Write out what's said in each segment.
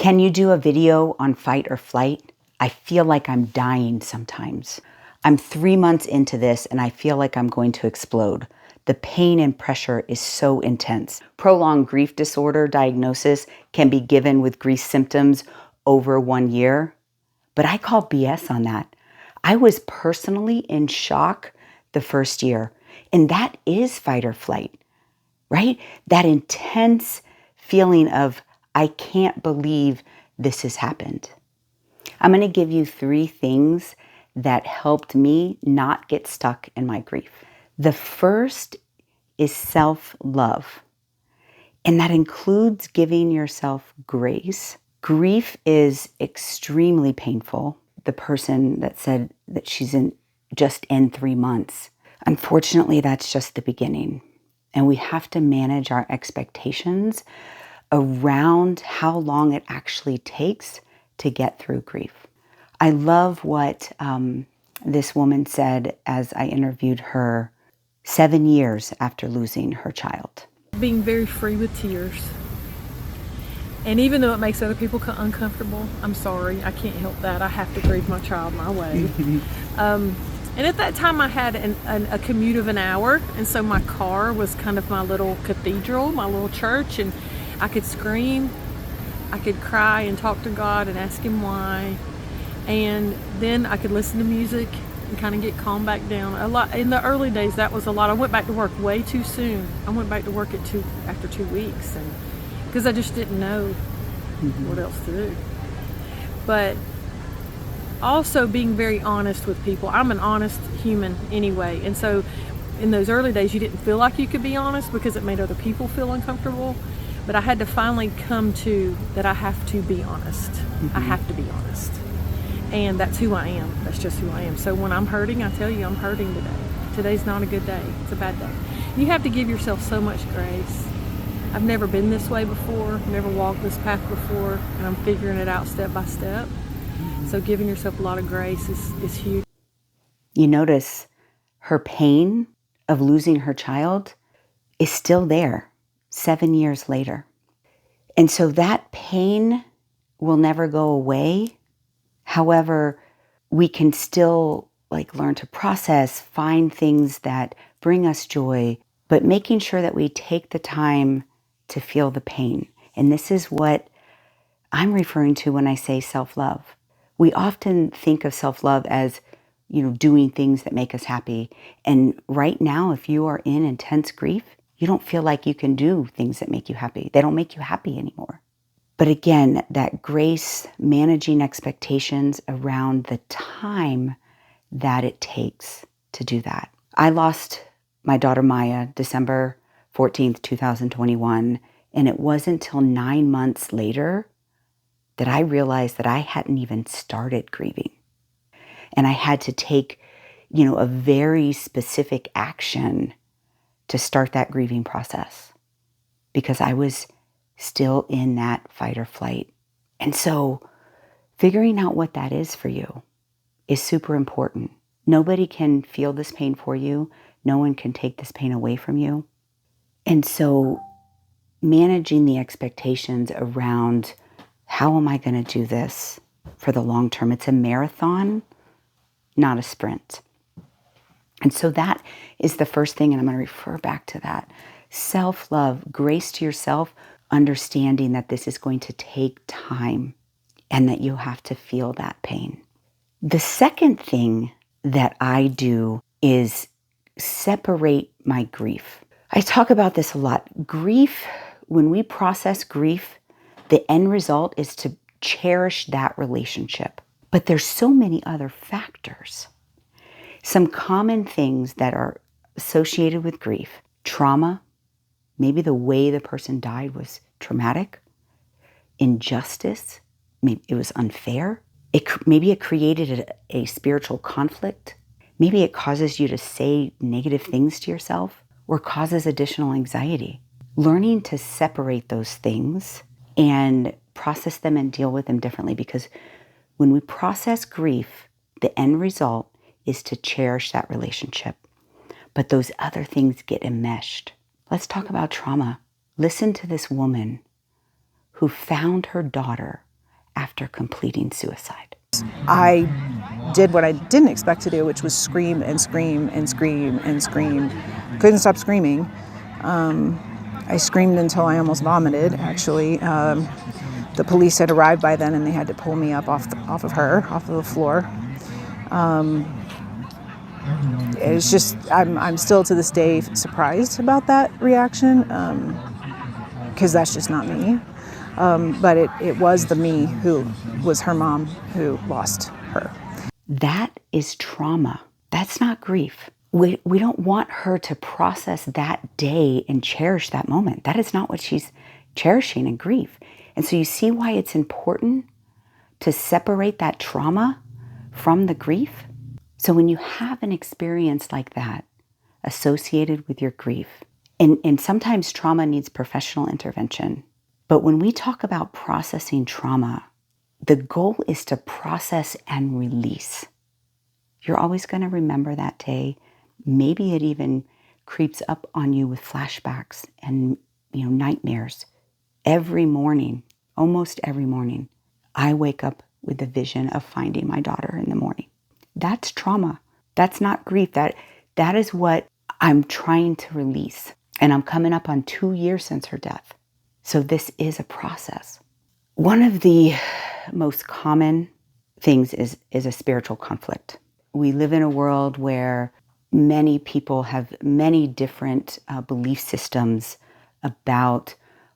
Can you do a video on fight or flight? I feel like I'm dying sometimes. I'm 3 months into this and I feel like I'm going to explode. The pain and pressure is so intense. Prolonged grief disorder diagnosis can be given with grief symptoms over 1 year, but I call BS on that. I was personally in shock the first year, and that is fight or flight, right? That intense feeling of, I can't believe this has happened. I'm going to give you 3 things that helped me not get stuck in my grief. The first is self-love, and that includes giving yourself grace. Grief is extremely painful. The person that said that she's just in 3 months, unfortunately, that's just the beginning. And we have to manage our expectations around how long it actually takes to get through grief. I love what this woman said as I interviewed her 7 years after losing her child. Being very free with tears. And even though it makes other people uncomfortable, I'm sorry, I can't help that. I have to grieve my child my way. And at that time I had a commute of an hour, and so my car was kind of my little cathedral, my little church, and I could scream, I could cry and talk to God and ask Him why, and then I could listen to music and kind of get calmed back down. A lot in the early days, that was a lot. I went back to work way too soon. I went back to work after 2 weeks, and because I just didn't know what else to do. But also being very honest with people. I'm an honest human anyway, and so in those early days you didn't feel like you could be honest because it made other people feel uncomfortable. But I had to finally come to that I have to be honest. I have to be honest. And that's who I am. That's just who I am. So when I'm hurting, I tell you I'm hurting today. Today's not a good day. It's a bad day. You have to give yourself so much grace. I've never been this way before, never walked this path before, and I'm figuring it out step by step. So giving yourself a lot of grace is huge. You notice her pain of losing her child is still there 7 years later. And so that pain will never go away. However, we can still learn to process, find things that bring us joy, but making sure that we take the time to feel the pain. And this is what I'm referring to when I say self-love. We often think of self-love as, doing things that make us happy. And right now, if you are in intense grief, you don't feel like you can do things that make you happy. They don't make you happy anymore. But again, that grace, managing expectations around the time that it takes to do that. I lost my daughter Maya December 14th, 2021, and it wasn't until 9 months later that I realized that I hadn't even started grieving. And I had to take, a very specific action to start that grieving process because I was still in that fight or flight. And so figuring out what that is for you is super important. Nobody can feel this pain for you. No one can take this pain away from you. And so managing the expectations around how am I going to do this for the long term? It's a marathon, not a sprint. And so that is the first thing, and I'm going to refer back to that. Self-love, grace to yourself, understanding that this is going to take time and that you have to feel that pain. The second thing that I do is separate my grief. I talk about this a lot. Grief, when we process grief, the end result is to cherish that relationship. But there's so many other factors. Some common things that are associated with grief: trauma, maybe the way the person died was traumatic; injustice, maybe it was unfair; maybe it created a spiritual conflict; maybe it causes you to say negative things to yourself or causes additional anxiety. Learning to separate those things and process them and deal with them differently, because when we process grief, the end result is to cherish that relationship. But those other things get enmeshed. Let's talk about trauma. Listen to this woman who found her daughter after completing suicide. I did what I didn't expect to do, which was scream and scream and scream and scream. Couldn't stop screaming. I screamed until I almost vomited, actually. The police had arrived by then and they had to pull me up off of the floor. It's just, I'm still to this day surprised about that reaction, because that's just not me. But it was the me who was her mom who lost her. That is trauma. That's not grief. We don't want her to process that day and cherish that moment. That is not what she's cherishing in grief. And so you see why it's important to separate that trauma from the grief. So when you have an experience like that associated with your grief, and sometimes trauma needs professional intervention, but when we talk about processing trauma, the goal is to process and release. You're always going to remember that day. Maybe it even creeps up on you with flashbacks and nightmares. Every morning, almost every morning, I wake up with the vision of finding my daughter in the morning. That's trauma. That's not grief. That is what I'm trying to release. And I'm coming up on 2 years since her death. So this is a process. One of the most common things is a spiritual conflict. We live in a world where many people have many different belief systems about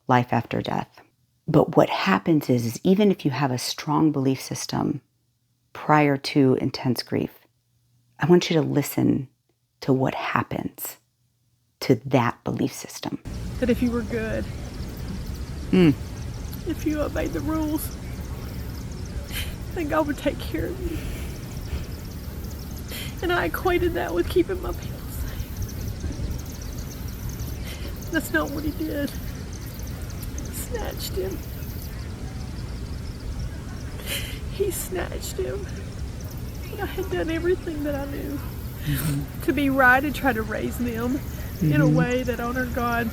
life after death. But what happens is even if you have a strong belief system prior to intense grief, I want you to listen to what happens to that belief system. That if you were good, if you obeyed the rules, then God would take care of you. And I equated that with keeping my people safe. That's not what he did. He snatched him. He snatched him. And I had done everything that I knew to be right and try to raise them in a way that honored God.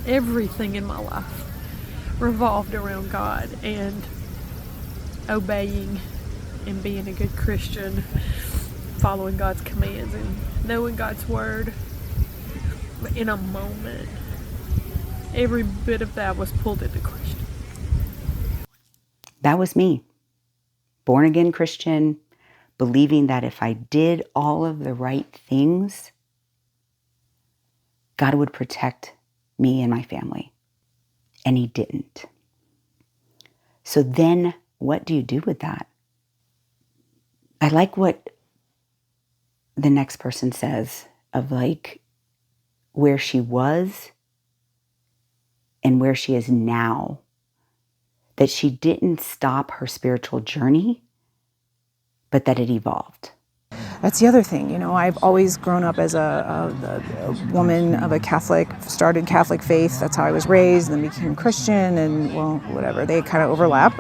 Everything in my life revolved around God and obeying and being a good Christian, following God's commands and knowing God's word. But in a moment, every bit of that was pulled into question. That was me. Born again Christian, believing that if I did all of the right things, God would protect me and my family. And he didn't. So then what do you do with that? I like what the next person says of where she was and where she is now. That she didn't stop her spiritual journey, but that it evolved. That's the other thing. I've always grown up as a woman of a Catholic, started Catholic faith. That's how I was raised, then became Christian, and well, whatever. They kind of overlap.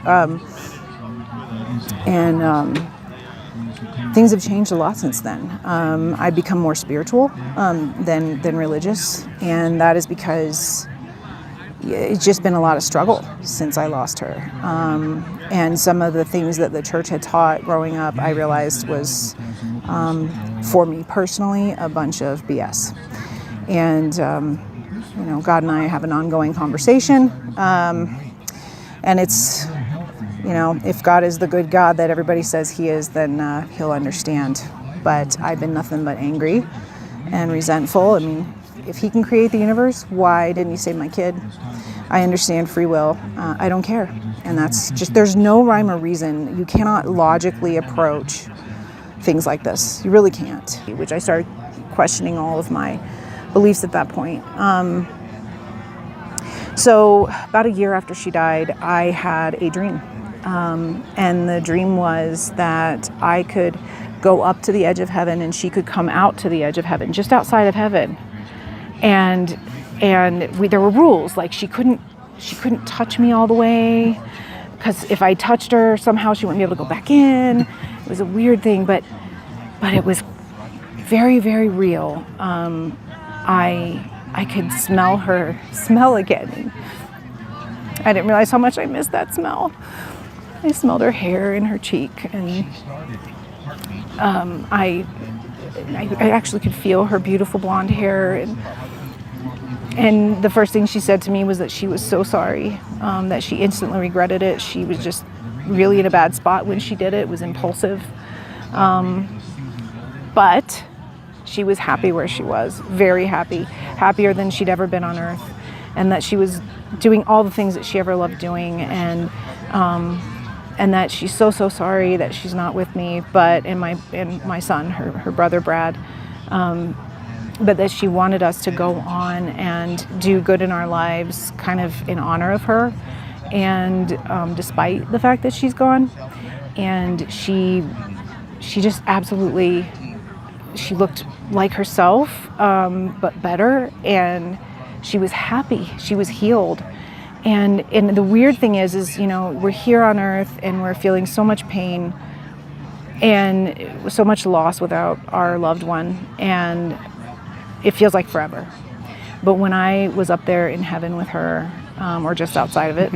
Things have changed a lot since then. I've become more spiritual than religious, and that is because it's just been a lot of struggle since I lost her. And some of the things that the church had taught growing up, I realized was, for me personally, a bunch of BS. And, God and I have an ongoing conversation. And it's, if God is the good God that everybody says he is, then he'll understand. But I've been nothing but angry and resentful. I mean, if he can create the universe, why didn't he save my kid? I understand free will. I don't care. And that's just, there's no rhyme or reason. You cannot logically approach things like this. You really can't. Which I started questioning all of my beliefs at that point. So about a year after she died, I had a dream. And the dream was that I could go up to the edge of heaven and she could come out to the edge of heaven, just outside of heaven. And there were rules, like she couldn't touch me all the way, because if I touched her, somehow she wouldn't be able to go back in. It was a weird thing, but it was very, very real. I could smell her smell again. I didn't realize how much I missed that smell. I smelled her hair in her cheek, and I actually could feel her beautiful blonde hair. And the first thing she said to me was that she was so sorry, that she instantly regretted it. She was just really in a bad spot when she did it. It was impulsive. But she was happy where she was, very happy, happier than she'd ever been on earth, and that she was doing all the things that she ever loved doing, and that she's so sorry that she's not with me, and my son, her brother Brad, but that she wanted us to go on and do good in our lives, kind of in honor of her, and despite the fact that she's gone, and she just absolutely. She looked like herself, but better, and she was happy. She was healed. And the weird thing is, you know, we're here on earth and we're feeling so much pain and so much loss without our loved one, and it feels like forever. But when I was up there in heaven with her, or just outside of it,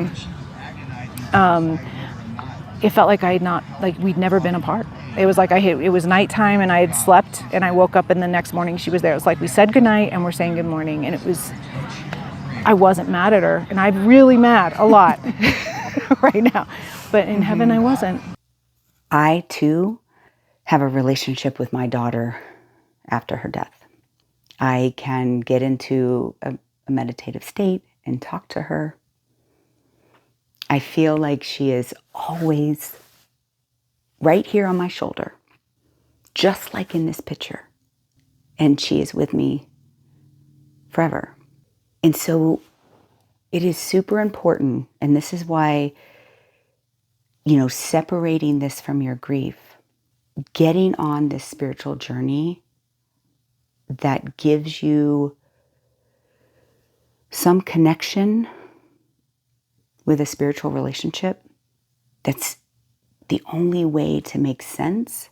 it felt like we'd never been apart. It was like it was nighttime and I had slept, and I woke up and the next morning she was there. It was like we said goodnight and we're saying good morning, and I wasn't mad at her, and I'm really mad a lot right now, but in heaven I wasn't. I too have a relationship with my daughter after her death. I can get into a meditative state and talk to her. I feel like she is always right here on my shoulder, just like in this picture. And she is with me forever. And so it is super important, and this is why, you know, separating this from your grief, getting on this spiritual journey that gives you some connection with a spiritual relationship, that's the only way to make sense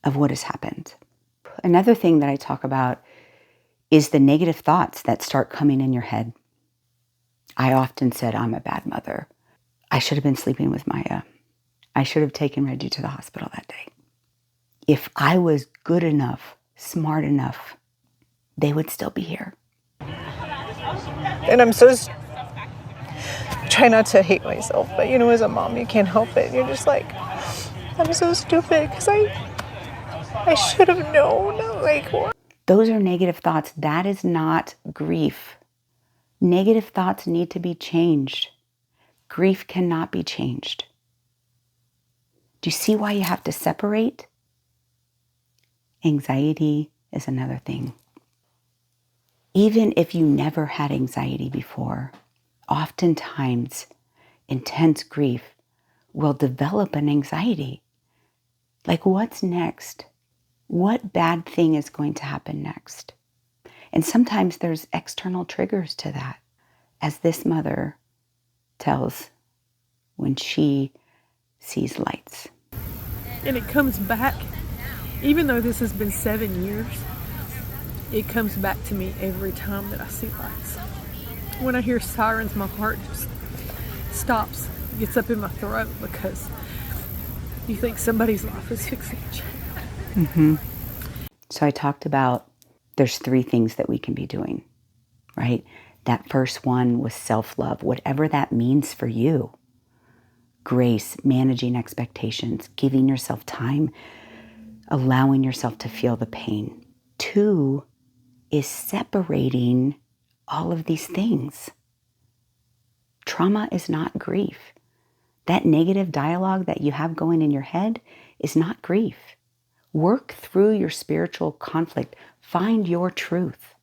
of what has happened. Another thing that I talk about is the negative thoughts that start coming in your head. I often said, I'm a bad mother. I should have been sleeping with Maya. I should have taken Reggie to the hospital that day. If I was good enough, smart enough, they would still be here. And try not to hate myself, but you know, as a mom, you can't help it. You're just like, I'm so stupid because I should have known. Like, what? Those are negative thoughts. That is not grief. Negative thoughts need to be changed. Grief cannot be changed. Do you see why you have to separate? Anxiety is another thing. Even if you never had anxiety before, oftentimes intense grief will develop an anxiety. Like, what's next? What bad thing is going to happen next? And sometimes there's external triggers to that, as this mother tells when she sees lights. And it comes back, even though this has been 7 years, it comes back to me every time that I see lights. When I hear sirens, my heart just stops, gets up in my throat, because you think somebody's life is fixing to change. So I talked about there's 3 things that we can be doing, right? That first one was self-love, whatever that means for you. Grace, managing expectations, giving yourself time, allowing yourself to feel the pain. 2 is separating all of these things. Trauma is not grief. That negative dialogue that you have going in your head is not grief. Work through your spiritual conflict. Find your truth.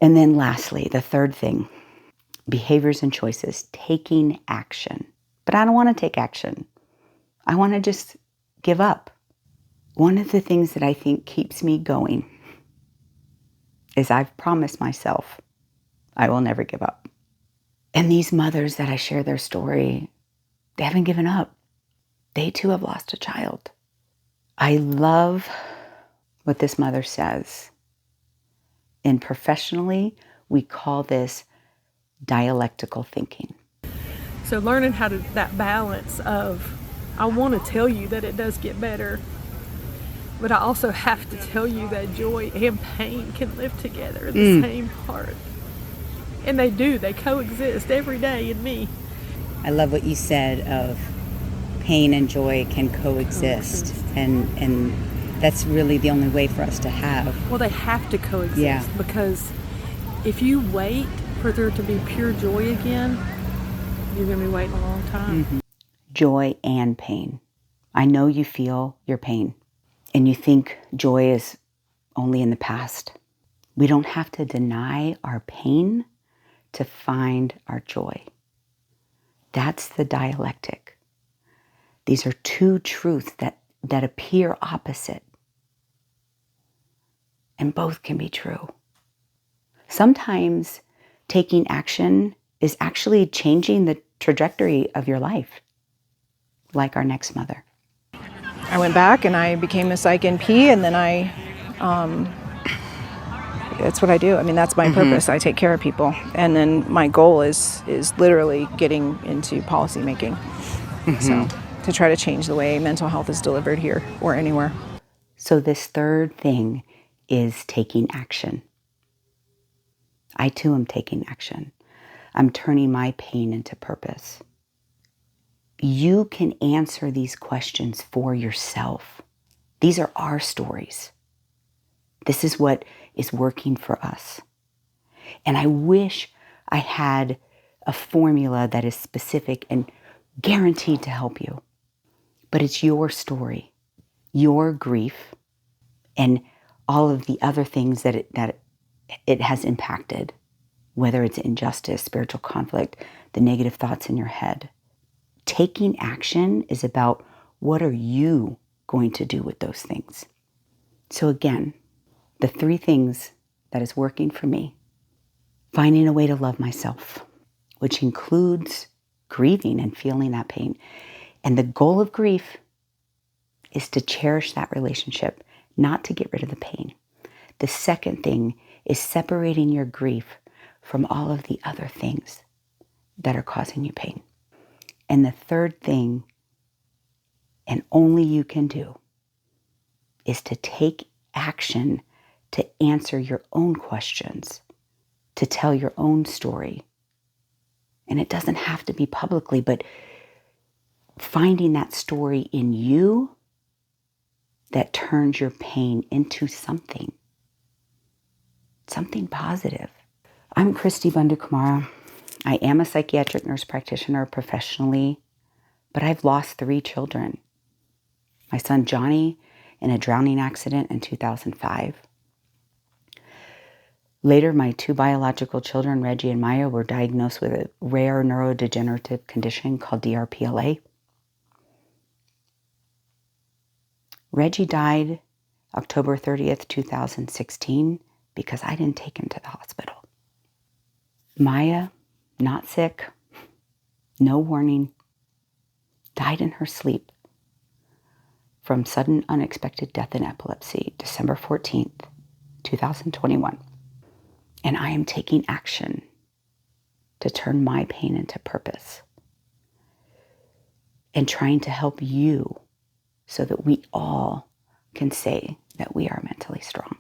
And then lastly, the third thing, behaviors and choices, taking action. But I don't want to take action. I want to just give up. One of the things that I think keeps me going is I've promised myself I will never give up. And these mothers that I share their story, they haven't given up. They too have lost a child. I love what this mother says. And professionally, we call this dialectical thinking. So learning how to, that balance of, I want to tell you that it does get better, but I also have to tell you that joy and pain can live together in the same heart. And they do, they coexist every day in me. I love what you said of pain and joy can coexist. And that's really the only way for us to have. Well, they have to coexist because if you wait for there to be pure joy again, you're going to be waiting a long time. Joy and pain. I know you feel your pain and you think joy is only in the past. We don't have to deny our pain to find our joy. That's the dialectic. These are two truths that appear opposite. And both can be true. Sometimes taking action is actually changing the trajectory of your life, like our next mother. I went back and I became a psych NP, and then that's what I do. I mean, that's my purpose. I take care of people. And then my goal is literally getting into policy making. So to try to change the way mental health is delivered here or anywhere. So this third thing is taking action. I too am taking action. I'm turning my pain into purpose. You can answer these questions for yourself. These are our stories. This is what is working for us. And I wish I had a formula that is specific and guaranteed to help you. But it's your story, your grief, and all of the other things that it has impacted, whether it's injustice, spiritual conflict, the negative thoughts in your head. Taking action is about what are you going to do with those things. So again, the three things that is working for me: finding a way to love myself, which includes grieving and feeling that pain. And the goal of grief is to cherish that relationship, not to get rid of the pain. The second thing is separating your grief from all of the other things that are causing you pain. And the third thing, and only you can do, is to take action to answer your own questions, to tell your own story. And it doesn't have to be publicly, but finding that story in you that turns your pain into something positive. I'm Cristi Bundukamara. I am a psychiatric nurse practitioner professionally, but I've lost 3 children. My son Johnny in a drowning accident in 2005. Later, my 2 biological children, Reggie and Maya, were diagnosed with a rare neurodegenerative condition called DRPLA. Reggie died October 30th, 2016, because I didn't take him to the hospital. Maya, not sick, no warning, died in her sleep from sudden unexpected death in epilepsy, December 14th, 2021. And I am taking action to turn my pain into purpose and trying to help you so that we all can say that we are mentally strong.